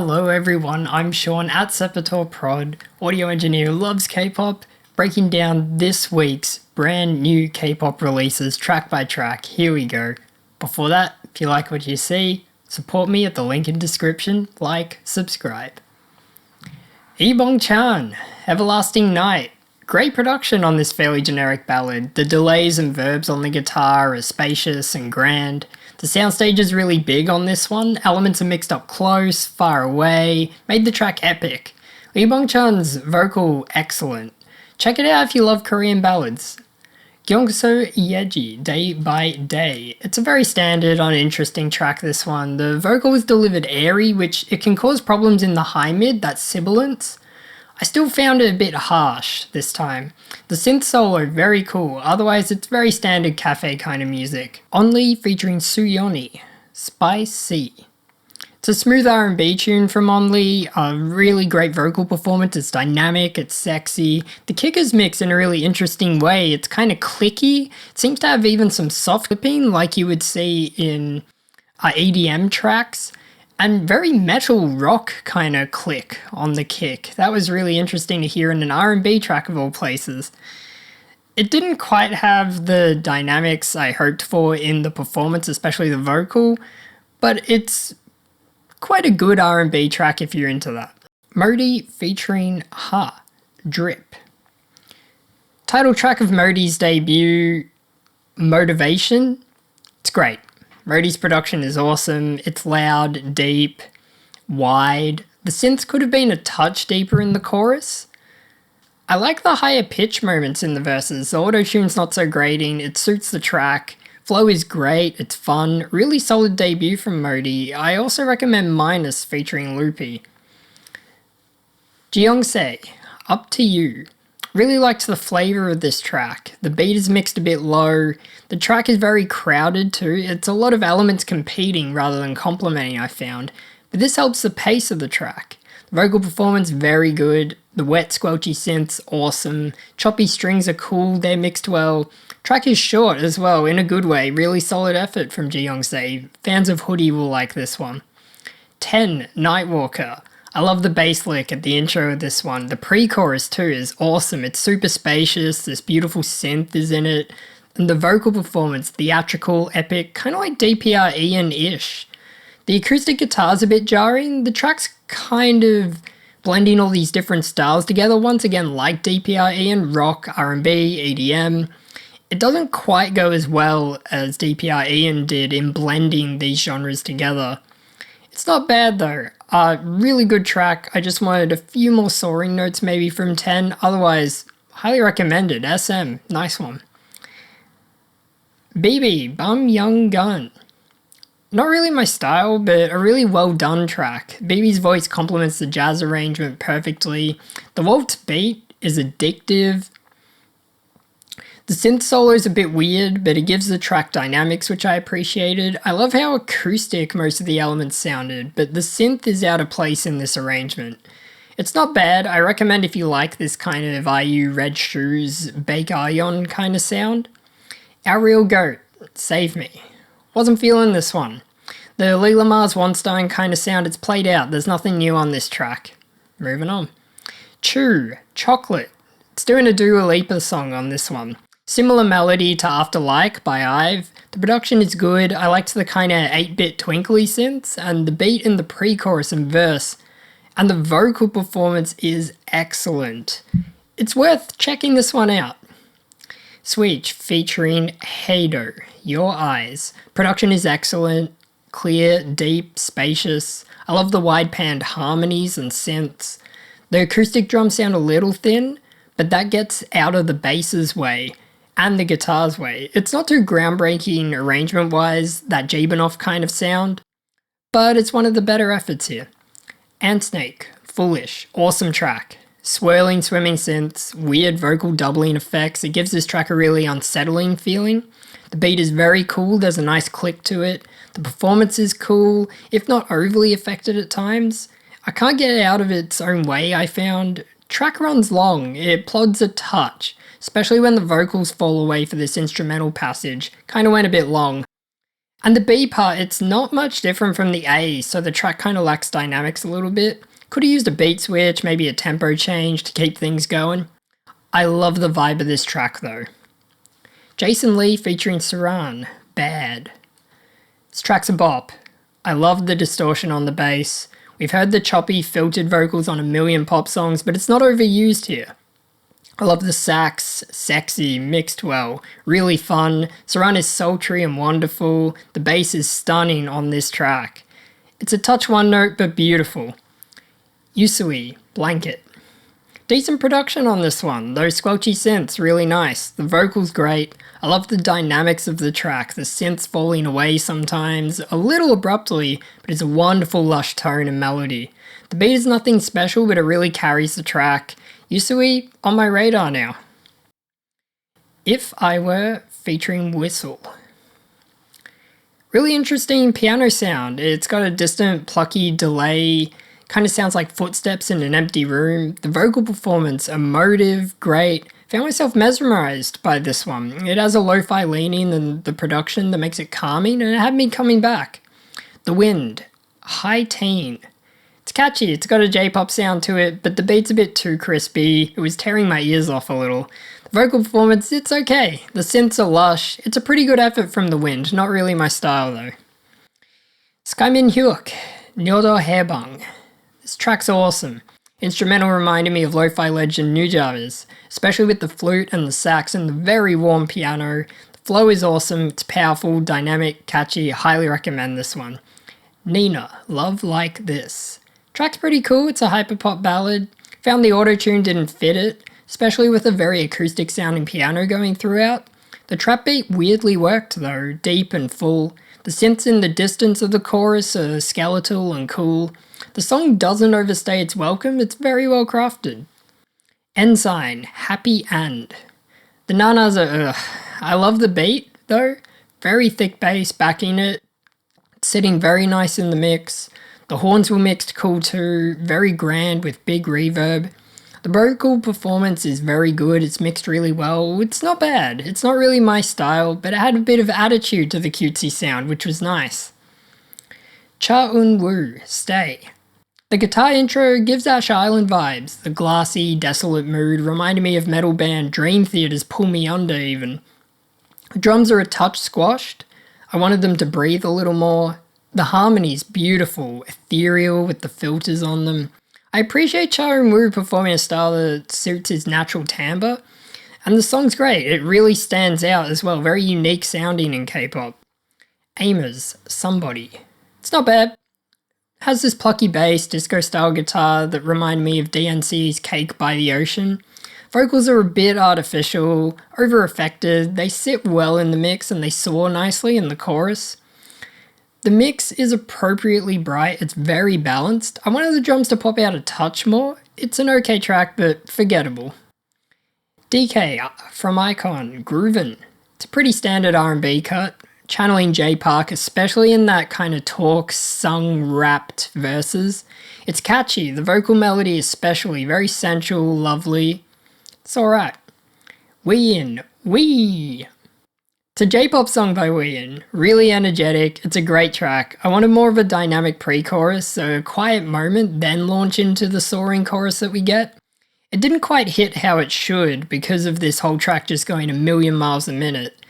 Hello everyone, I'm Sean at SeparatorProd, audio engineer who loves K-pop, breaking down this week's brand new K-pop releases track by track. Here we go. Before that, if you like what you see, support me at the link in description, like, subscribe. Haebang, Everlasting Night. Great production on this fairly generic ballad. The delays and verbs on the guitar are spacious and grand. The soundstage is really big on this one. Elements are mixed up close, far away, made the track epic. Haebang's vocal excellent. Check it out if you love Korean ballads. Gyeongseo Yeji, Day by Day. It's a very standard, uninteresting track, this one. The vocal is delivered airy, which it can cause problems in the high mid, that sibilance. I still found it a bit harsh this time. The synth solo, very cool, otherwise it's very standard cafe kind of music. ONLEE featuring Soo-Yeony, Spi-cy. It's a smooth R&B tune from ONLEE, a really great vocal performance, it's dynamic, it's sexy. The kickers mix in a really interesting way, it's kind of clicky, it seems to have even some soft clipping like you would see in EDM tracks. And very metal rock kind of click on the kick. That was really interesting to hear in an R&B track of all places. It didn't quite have the dynamics I hoped for in the performance, especially the vocal, but it's quite a good R&B track if you're into that. Modi featuring Ha, Drip. Title track of Modi's debut, Motivation. It's great. Modi's production is awesome, it's loud, deep, wide. The synths could have been a touch deeper in the chorus. I like the higher pitch moments in the verses, the auto-tune's not so grating, it suits the track, flow is great, it's fun, really solid debut from Modi. I also recommend Minus featuring Loopy. Jiyoungsai, Up to You. Really liked the flavour of this track. The beat is mixed a bit low. The track is very crowded too. It's a lot of elements competing rather than complementing, I found. But this helps the pace of the track. The vocal performance, very good. The wet squelchy synths, awesome. Choppy strings are cool, they're mixed well. Track is short as well, in a good way. Really solid effort from Jiyoungsai. Fans of Hoodie will like this one. 10. Nightwalker. I love the bass lick at the intro of this one. The pre-chorus too is awesome. It's super spacious, this beautiful synth is in it. And the vocal performance, theatrical, epic, kind of like DPR Ian-ish. The acoustic guitar's a bit jarring. The track's kind of blending all these different styles together. Once again, like DPR Ian, rock, R&B, EDM. It doesn't quite go as well as DPR Ian did in blending these genres together. It's not bad though. Really good track. I just wanted a few more soaring notes maybe from 10. Otherwise, highly recommended. SM, nice one. Bibi, Bum Young Gun. Not really my style, but a really well done track. Bibi's voice complements the jazz arrangement perfectly. The waltz beat is addictive. The synth solo is a bit weird, but it gives the track dynamics, which I appreciated. I love how acoustic most of the elements sounded, but the synth is out of place in this arrangement. It's not bad. I recommend if you like this kind of IU Red Shoes, Bake Ion kind of sound. Ourealgoat, Save Me. Wasn't feeling this one. The Lila Mars Weinstein kind of sound, it's played out. There's nothing new on this track. Moving on. Chuu, Chocolate. It's doing a Dua Lipa song on this one. Similar melody to After Like by IVE. The production is good, I liked the kinda 8-bit twinkly synths, and the beat in the pre-chorus and verse, and the vocal performance is excellent. It's worth checking this one out. Sweetch featuring Haedo, Your Eyes. Production is excellent, clear, deep, spacious. I love the wide-panned harmonies and synths. The acoustic drums sound a little thin, but that gets out of the bass's way. And the guitar's way. It's not too groundbreaking arrangement-wise, that Jabanoff kind of sound, but it's one of the better efforts here. AnnSnake, Foolish, awesome track. Swirling swimming synths, weird vocal doubling effects, it gives this track a really unsettling feeling. The beat is very cool, there's a nice click to it. The performance is cool, if not overly affected at times. I can't get it out of its own way, I found. Track runs long, it plods a touch, especially when the vocals fall away for this instrumental passage, kinda went a bit long. And the B part, it's not much different from the A, so the track kind of lacks dynamics a little bit. Could have used a beat switch, maybe a tempo change to keep things going. I love the vibe of this track though. Jason Lee featuring Suran, Bad. This track's a bop. I love the distortion on the bass. We've heard the choppy, filtered vocals on a million pop songs, but it's not overused here. I love the sax, sexy, mixed well, really fun. Suran is sultry and wonderful. The bass is stunning on this track. It's a touch one note, but beautiful. Yusuii, Blanket. Decent production on this one, those squelchy synths, really nice. The vocals great. I love the dynamics of the track, the synths falling away sometimes, a little abruptly, but it's a wonderful lush tone and melody. The beat is nothing special, but it really carries the track. Yusuii on my radar now. If.iwere featuring Whistle. Really interesting piano sound. It's got a distant, plucky delay. Kind of sounds like footsteps in an empty room. The vocal performance, emotive, great. Found myself mesmerized by this one. It has a lo-fi leaning and the production that makes it calming, and it had me coming back. The Wind, high teen. It's catchy, it's got a J-pop sound to it, but the beat's a bit too crispy. It was tearing my ears off a little. The vocal performance, it's okay. The synths are lush. It's a pretty good effort from The Wind, not really my style though. Skyminhyuk, Neodo Haebang. This track's awesome. Instrumental reminded me of lo-fi legend Nujabes, especially with the flute and the sax and the very warm piano. The flow is awesome, it's powerful, dynamic, catchy, highly recommend this one. Nina, Love Like This. Track's pretty cool, it's a hyperpop ballad. Found the auto-tune didn't fit it, especially with a very acoustic sounding piano going throughout. The trap beat weirdly worked though, deep and full. The synths in the distance of the chorus are skeletal and cool. The song doesn't overstay its welcome, it's very well crafted. N.ssign, Happy End. The nanas are I love the beat though, very thick bass backing it. It's sitting very nice in the mix. The horns were mixed cool too, very grand with big reverb. The vocal performance is very good, it's mixed really well. It's not bad, it's not really my style, but it had a bit of attitude to the cutesy sound, which was nice. Eun Woo, Stay. The guitar intro gives Ash Island vibes. The glassy, desolate mood reminded me of metal band Dream Theater's Pull Me Under even. The drums are a touch squashed. I wanted them to breathe a little more. The harmony's beautiful, ethereal with the filters on them. I appreciate Eun Woo performing a style that suits his natural timbre, and the song's great, it really stands out as well, very unique sounding in K-pop. Aimers, Somebody. It's not bad. Has this plucky bass, disco-style guitar that reminded me of DNC's Cake by the Ocean. Vocals are a bit artificial, over-affected, they sit well in the mix and they soar nicely in the chorus. The mix is appropriately bright, it's very balanced. I wanted the drums to pop out a touch more. It's an okay track, but forgettable. DK from Ikon, Groovin. It's a pretty standard R&B cut, channeling Jay Park, especially in that kind of talk, sung, rapped verses. It's catchy, the vocal melody especially, very sensual, lovely. It's alright. Wheee! It's a J-pop song by Wheee, really energetic, it's a great track. I wanted more of a dynamic pre-chorus, so a quiet moment, then launch into the soaring chorus that we get. It didn't quite hit how it should because of this whole track just going a million miles a minute.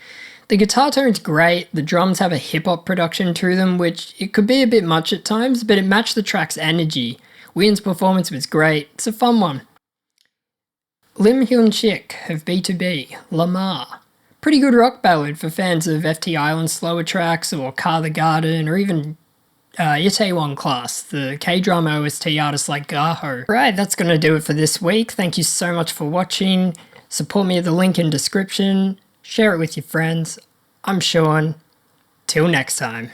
The guitar tone's great, the drums have a hip-hop production to them, which it could be a bit much at times, but it matched the track's energy. Whee's performance was great, it's a fun one. Lim Hyunsik of BTOB, Lamar. Pretty good rock ballad for fans of FT Island's slower tracks or Car the Garden or even Itaewon Class, the K-drama OST artists like Gaho. Right, that's going to do it for this week. Thank you so much for watching. Support me at the link in description. Share it with your friends. I'm Sean. Till next time.